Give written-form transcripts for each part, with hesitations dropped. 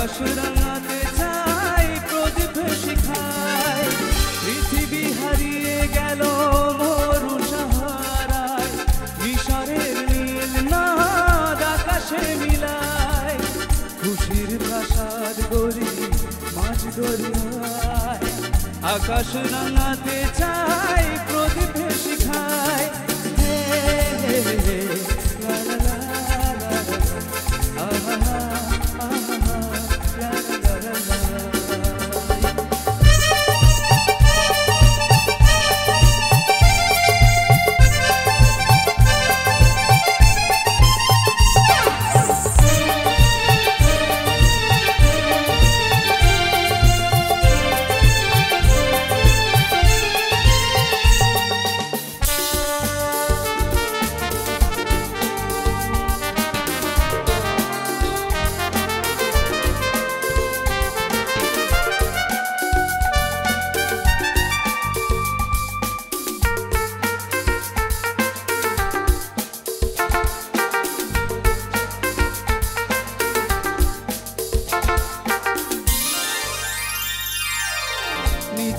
আকাশ রাঙাতে চাই প্রদীপ শিখায় পৃথিবী হারিয়ে গেল মরু সাহারায় মিশরের নীল নাদ আকাশে মিলায় খুশির প্রাসাদ গড়ি মাঝ দরিয়ায় আকাশ রাঙাতে চাই প্রদীপ শিখায়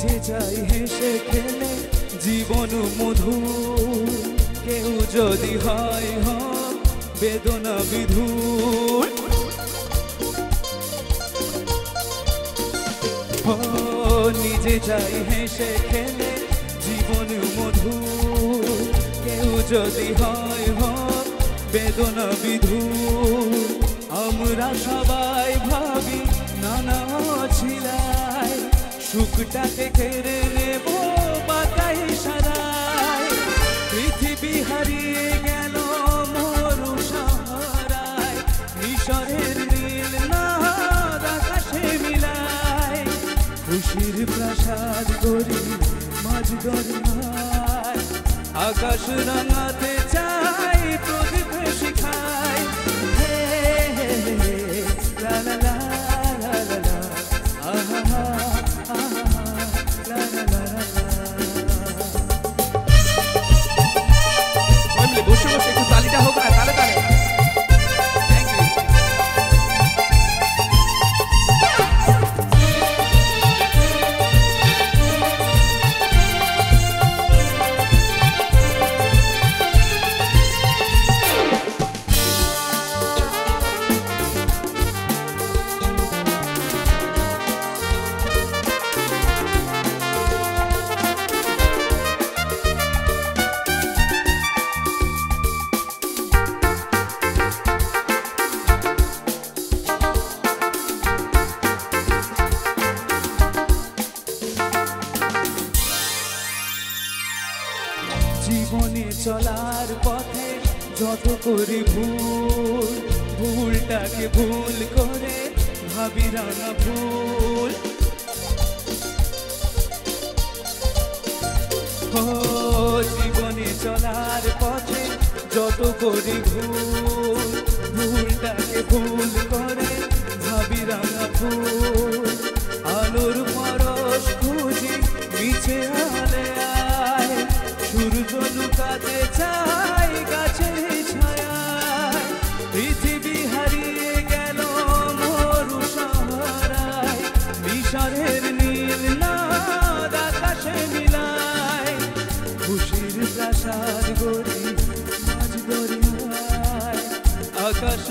নিজে যাই হেসে খেলে জীবন মধুর কেউ যদি হয় বেদনা বিধুর নিজে যাই হেসে খেলে জীবন মধুর কেউ যদি হয় বেদনা বিধুর আমরা সবাই ভাবি নানা ছিলায় সুখটাকে কেড়ে নেব বাতাই সারায় পৃথিবী হারিয়ে গেল মরু সাহারায় মিশরের নীল নাদ আকাশে মিলায় খুশির প্রাসাদ গড়ি মাঝ দরিয়ায় আকাশ রাঙাতে চাই প্রদীপ শিখায় লা লা লা লা লা লা আহা বসে বসে একটু তালিটা হোক না তালে তালে জীবনে চলার পথে যত করি ভুল ভুলটাকে ভুল করে ভাবি রাঙা ভুল জীবনে চলার পথে যত করি ভুল ভুলটাকে ভুল করে ভাবি রাঙা ভুল আলোর পরশ খুঁজি মিছে আলে সূর্য লুকাতে চাই গাছের ছায়ায় পৃথিবী হারিয়ে গেল মরু সাহারায় মিশরের নীল নাদ আকাশে মিলায় খুশির প্রাসাদ গড়ি মাঝ দরিয়ায় আকাশ